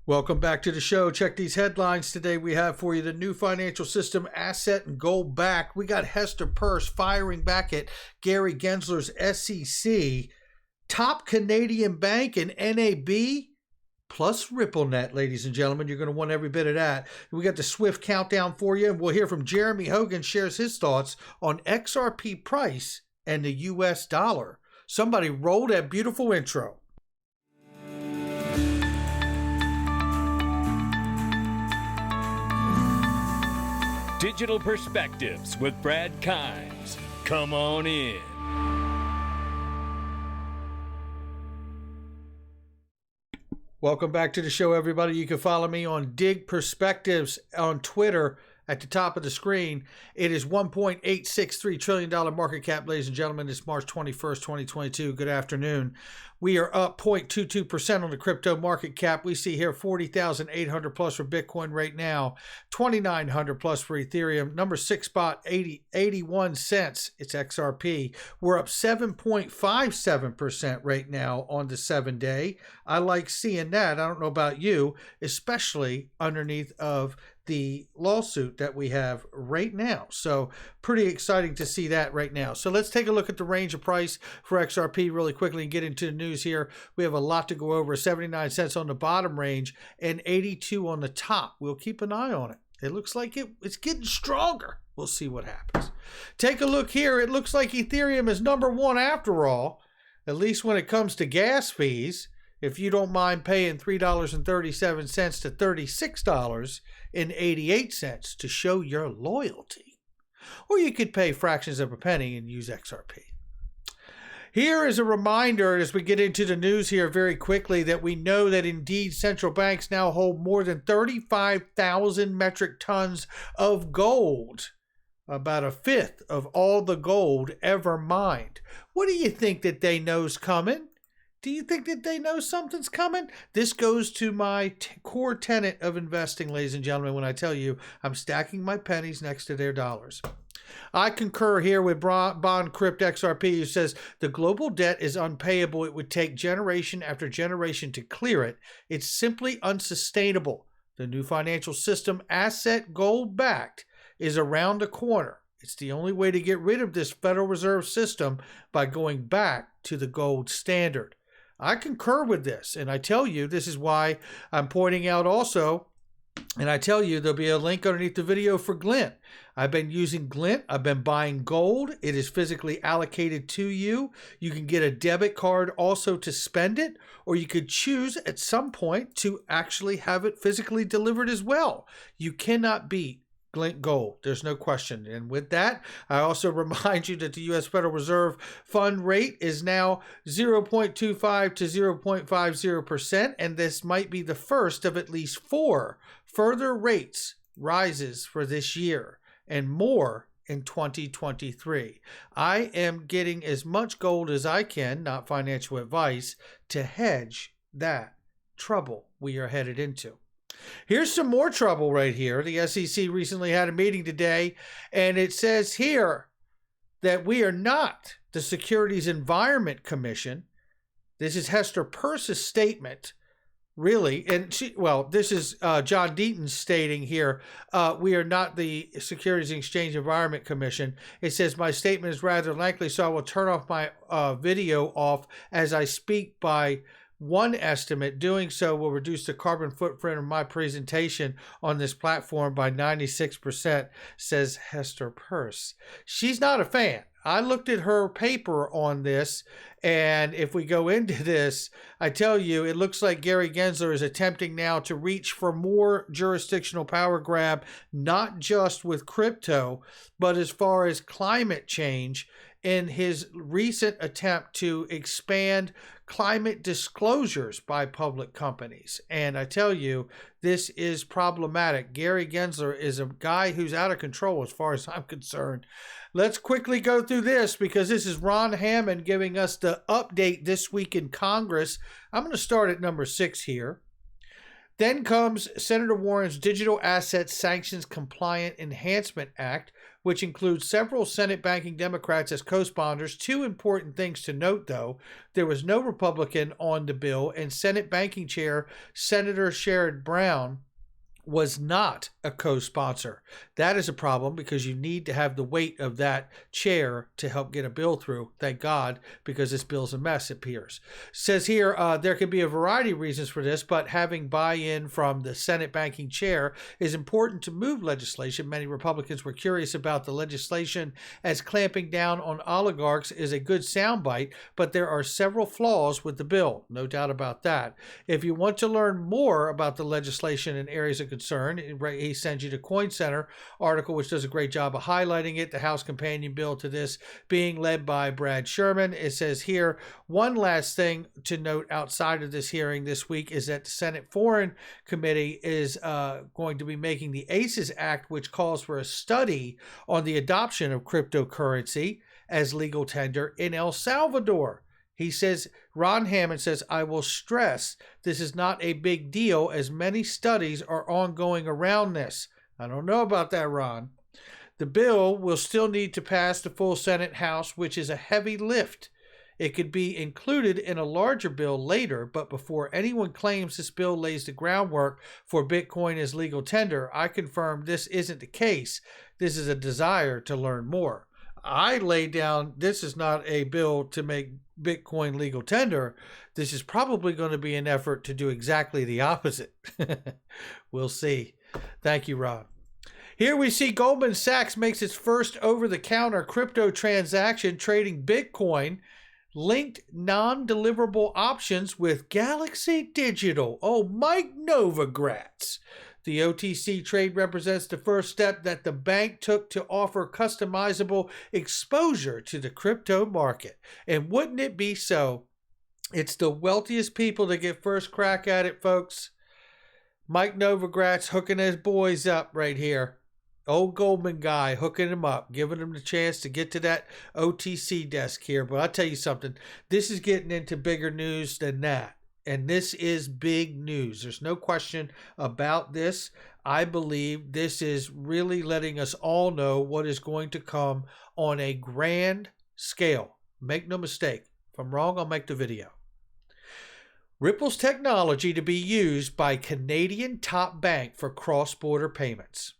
Welcome back to the show. Check these headlines today. We have for you the new financial system asset and gold back. We got Hester Peirce firing back at Gary Gensler's SEC. Top Canadian bank and NAB plus RippleNet, ladies and gentlemen. You're going to want every bit of that. We got the swift countdown for you. And we'll hear from Jeremy Hogan shares his thoughts on XRP price and the US dollar. Somebody roll that beautiful intro. Digital Perspectives with Brad Kimes. Come on in. Welcome back to the show, everybody. You can follow me on Dig Perspectives on Twitter at the top of the screen. It is $1.863 trillion market cap, ladies and gentlemen. It's March 21st, 2022. Good afternoon. We are up 0.22% on the crypto market cap. We see here 40,800 plus for Bitcoin right now, 2,900 plus for Ethereum. Number 6 spot, 81 cents. It's XRP. We're up 7.57% right now on the 7-day. I like seeing that. I don't know about you, especially underneath of the lawsuit that we have right now. So pretty exciting to see that right now. So let's take a look at the range of price for XRP really quickly and get into the news here. We have a lot to go over. 79 cents on the bottom range and 82 on the top. We'll keep an eye on it. It looks like it's getting stronger. We'll see what happens. Take a look here. It looks like Ethereum is number one after all, at least when it comes to gas fees. If you don't mind paying $3.37 to $36.88 to show your loyalty. Or you could pay fractions of a penny and use XRP. Here is a reminder as we get into the news here very quickly that we know that indeed central banks now hold more than 35,000 metric tons of gold. About a fifth of all the gold ever mined. What do you think that they know's coming? Do you think that they know something's coming? This goes to my core tenet of investing, ladies and gentlemen, when I tell you I'm stacking my pennies next to their dollars. I concur here with Bond Crypt XRP, who says the global debt is unpayable. It would take generation after generation to clear it. It's simply unsustainable. The new financial system, asset gold backed, is around the corner. It's the only way to get rid of this Federal Reserve system by going back to the gold standard. I concur with this, and I tell you, this is why I'm pointing out also, and I tell you, there'll be a link underneath the video for Glint. I've been using Glint. I've been buying gold. It is physically allocated to you. You can get a debit card also to spend it, or you could choose at some point to actually have it physically delivered as well. You cannot beat Glint Gold. There's no question. And with that, I also remind you that the U.S. Federal Reserve fund rate is now 0.25 to 0.50%, and this might be the first of at least 4 further rates rises for this year and more in 2023. I am getting as much gold as I can, not financial advice, to hedge that trouble we are headed into. Here's some more trouble right here. The SEC recently had a meeting today, and it says here that we are not the Securities Environment Commission. This is Hester Peirce's statement, really. And this is John Deaton stating here, we are not the Securities and Exchange Environment Commission. It says, my statement is rather lengthy, so I will turn off my video off as I speak by one estimate. Doing so will reduce the carbon footprint of my presentation on this platform by 96%, says Hester Peirce. She's not a fan. I looked at her paper on this, and if we go into this, I tell you, it looks like Gary Gensler is attempting now to reach for more jurisdictional power grab, not just with crypto, but as far as climate change in his recent attempt to expand climate disclosures by public companies. And I tell you, this is problematic. Gary Gensler is a guy who's out of control as far as I'm concerned. Let's quickly go through this because this is Ron Hammond giving us the update this week in Congress. I'm going to start at number 6 here. Then comes Senator Warren's Digital Asset Sanctions Compliant Enhancement Act, which includes several Senate banking Democrats as co-sponsors. Two important things to note, though. There was no Republican on the bill, and Senate Banking Chair Senator Sherrod Brown was not a co-sponsor. That is a problem because you need to have the weight of that chair to help get a bill through. Thank God, because this bill's a mess, it appears. Says here, there could be a variety of reasons for this, but having buy-in from the Senate banking chair is important to move legislation. Many Republicans were curious about the legislation as clamping down on oligarchs is a good soundbite, but there are several flaws with the bill. No doubt about that. If you want to learn more about the legislation in areas of concern, he sends you to Coin Center article, which does a great job of highlighting it. The House companion bill to this being led by Brad Sherman. It says here, one last thing to note outside of this hearing this week is that the Senate Foreign Committee is going to be making the ACES Act, which calls for a study on the adoption of cryptocurrency as legal tender in El Salvador. He says, Ron Hammond says, I will stress this is not a big deal as many studies are ongoing around this. I don't know about that, Ron. The bill will still need to pass the full Senate House, which is a heavy lift. It could be included in a larger bill later, but before anyone claims this bill lays the groundwork for Bitcoin as legal tender, I confirm this isn't the case. This is a desire to learn more. I lay down, this is not a bill to make Bitcoin legal tender. This is probably going to be an effort to do exactly the opposite. We'll see. Thank you, Rob. Here we see Goldman Sachs makes its first over-the-counter crypto transaction trading Bitcoin linked non-deliverable options with Galaxy Digital. Oh, Mike Novogratz. The OTC trade represents the first step that the bank took to offer customizable exposure to the crypto market. And wouldn't it be so? It's the wealthiest people that get first crack at it, folks. Mike Novogratz hooking his boys up right here. Old Goldman guy hooking him up, giving him the chance to get to that OTC desk here. But I'll tell you something, this is getting into bigger news than that. And this is big news. There's no question about this. I believe this is really letting us all know what is going to come on a grand scale. Make no mistake. If I'm wrong, I'll make the video. Ripple's technology to be used by Canadian top bank for cross-border payments.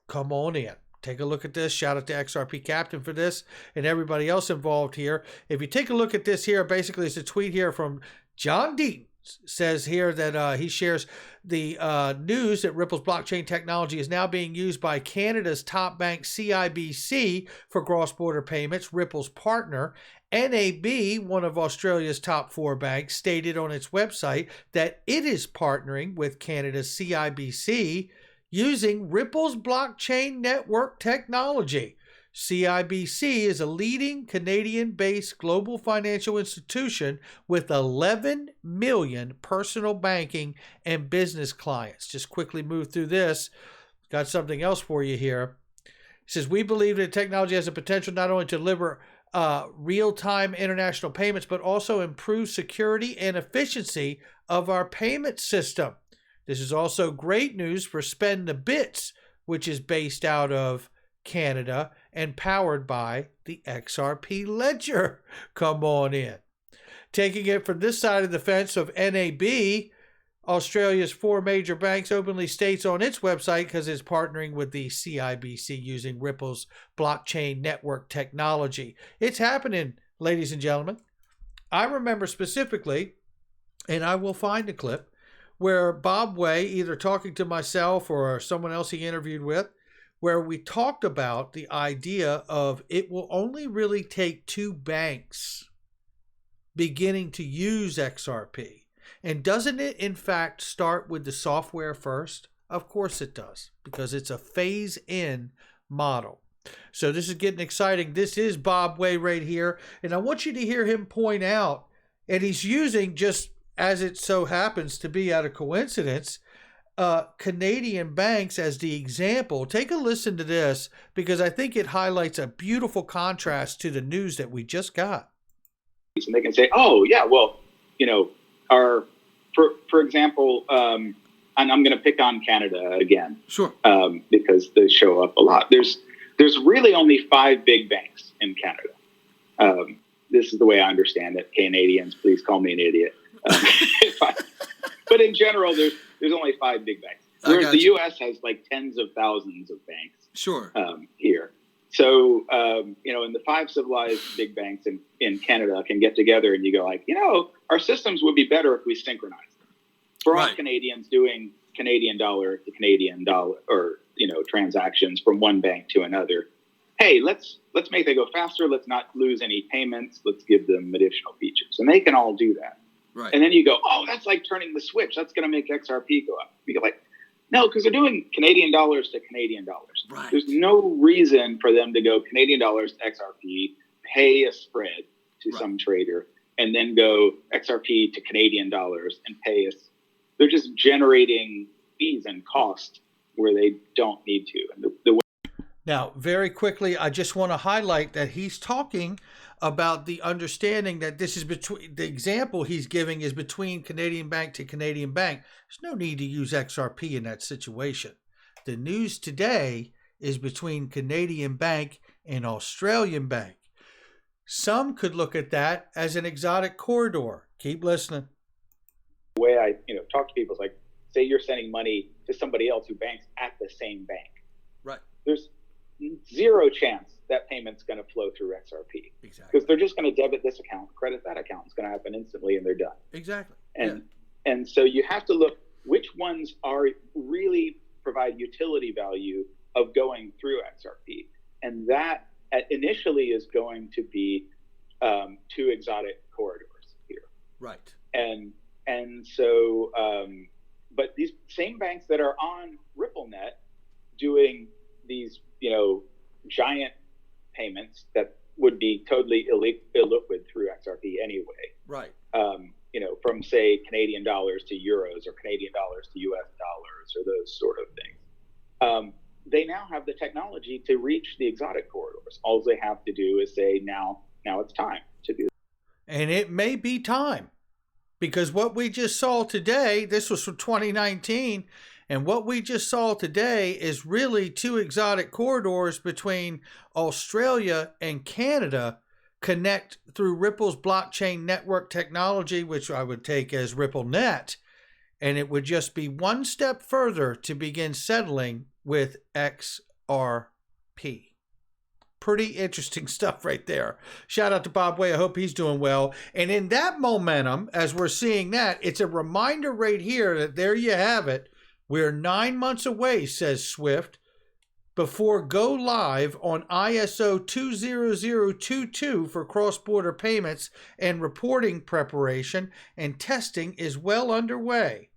Come on in. Take a look at this. Shout out to XRP Captain for this and everybody else involved here. If you take a look at this here, basically it's a tweet here from John Deaton. Says here that he shares the news that Ripple's blockchain technology is now being used by Canada's top bank CIBC for cross-border payments. Ripple's partner, NAB, one of Australia's top 4 banks, stated on its website that it is partnering with Canada's CIBC using Ripple's blockchain network technology. CIBC is a leading Canadian-based global financial institution with 11 million personal banking and business clients. Just quickly move through this. Got something else for you here. It says, we believe that technology has the potential not only to deliver real-time international payments, but also improve security and efficiency of our payment system. This is also great news for Spend the Bits, which is based out of Canada and powered by the XRP ledger. Come on in. Taking it from this side of the fence of NAB, Australia's 4 major banks openly states on its website, because it's partnering with the CIBC using Ripple's blockchain network technology. It's happening, ladies and gentlemen. I remember specifically, and I will find a clip, where Bob Way, either talking to myself or someone else he interviewed with, where we talked about the idea of it will only really take 2 banks beginning to use XRP. And doesn't it, in fact, start with the software first? Of course it does, because it's a phase-in model. So this is getting exciting. This is Bob Way right here. And I want you to hear him point out, and he's using, just as it so happens to be out of coincidence, Canadian banks as the example. Take a listen to this, because I think it highlights a beautiful contrast to the news that we just got. And they can say, oh, yeah, well, you know, for example, and I'm going to pick on Canada again, Sure, because they show up a lot. There's really only 5 big banks in Canada. This is the way I understand it. Canadians, please call me an idiot. But in general, there's only 5 big banks, whereas the U.S. has like tens of thousands of banks. Sure. Here. So, and the 5 civilized big banks in Canada can get together and you go like, our systems would be better if we synchronized them. For all Canadians doing Canadian dollar to Canadian dollar or, transactions from one bank to another. Hey, let's make that go faster. Let's not lose any payments. Let's give them additional features. And they can all do that. Right. And then you go, oh, that's like turning the switch. That's going to make XRP go up. You go like, no, because they're doing Canadian dollars to Canadian dollars. Right. There's no reason for them to go Canadian dollars to XRP, pay a spread to some trader, and then go XRP to Canadian dollars and pay us. They're just generating fees and cost where they don't need to. And Now, very quickly, I just want to highlight that he's talking about the understanding that this is between, the example he's giving is between Canadian bank to Canadian bank. There's no need to use XRP in that situation. The news today is between Canadian bank and Australian bank. Some could look at that as an exotic corridor. Keep listening. The way I talk to people is like, say you're sending money to somebody else who banks at the same bank. Right. There's zero chance that payment's going to flow through XRP. Exactly. Because they're just going to debit this account, credit that account. It's going to happen instantly, and they're done. Exactly. And so you have to look which ones are really provide utility value of going through XRP, and that initially is going to be 2 exotic corridors here. Right. And so, but these same banks that are on RippleNet doing these, giant payments that would be totally illiquid through XRP anyway. Right. From say Canadian dollars to euros or Canadian dollars to US dollars or those sort of things. They now have the technology to reach the exotic corridors. All they have to do is say, now it's time to do that. And it may be time, because what we just saw today, this was from 2019, and what we just saw today is really 2 exotic corridors between Australia and Canada connect through Ripple's blockchain network technology, which I would take as RippleNet, and it would just be one step further to begin settling with XRP. Pretty interesting stuff right there. Shout out to Bob Way. I hope he's doing well. And in that momentum, as we're seeing that, it's a reminder right here that there you have it. We're 9 months away, says Swift, before go live on ISO 20022 for cross-border payments and reporting preparation, and testing is well underway.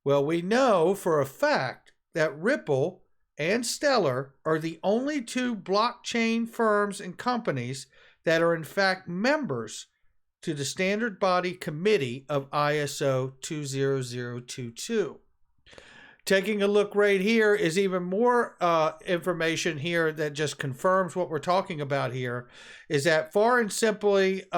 Well, we know for a fact that Ripple and Stellar are the only 2 blockchain firms and companies that are in fact members to the standard body committee of ISO 20022. Taking a look right here is even more information here that just confirms what we're talking about here, is that far from simply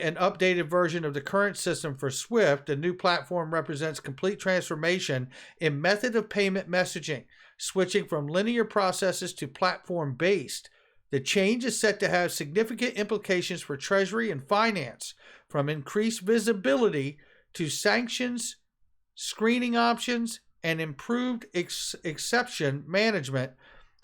an updated version of the current system for Swift, the new platform represents complete transformation in method of payment messaging, switching from linear processes to platform-based. The change is set to have significant implications for Treasury and finance, from increased visibility to sanctions, screening options, and improved exception management.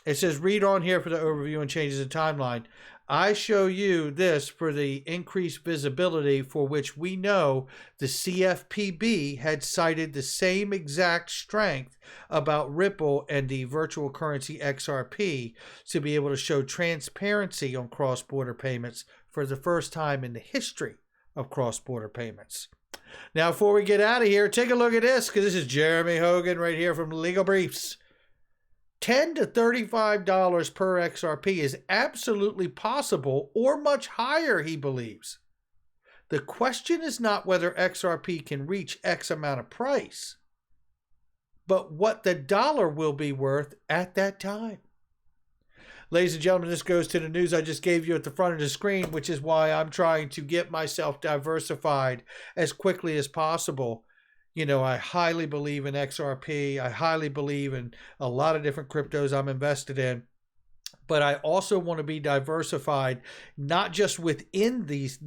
It says, read on here for the overview and changes in timeline. I show you this for the increased visibility, for which we know the CFPB had cited the same exact strength about Ripple and the virtual currency XRP to be able to show transparency on cross-border payments for the first time in the history of cross-border payments. Now, before we get out of here, take a look at this, because this is Jeremy Hogan right here from Legal Briefs. $10 to $35 per XRP is absolutely possible, or much higher, he believes. The question is not whether XRP can reach X amount of price, but what the dollar will be worth at that time. Ladies and gentlemen, this goes to the news I just gave you at the front of the screen, which is why I'm trying to get myself diversified as quickly as possible. I highly believe in XRP. I highly believe in a lot of different cryptos I'm invested in. But I also want to be diversified, not just within this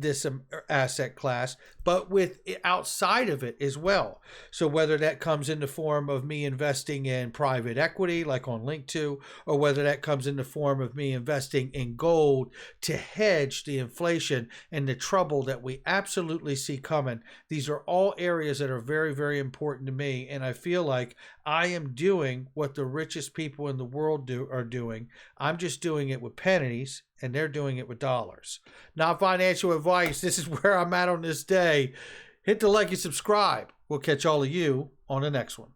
asset class, but with outside of it as well. So whether that comes in the form of me investing in private equity, like on Link2, or whether that comes in the form of me investing in gold to hedge the inflation and the trouble that we absolutely see coming. These are all areas that are very, very important to me. And I feel like I am doing what the richest people in the world are doing. I'm just doing it with pennies, and they're doing it with dollars. Not financial advice. This is where I'm at on this day. Hit the like and subscribe. We'll catch all of you on the next one.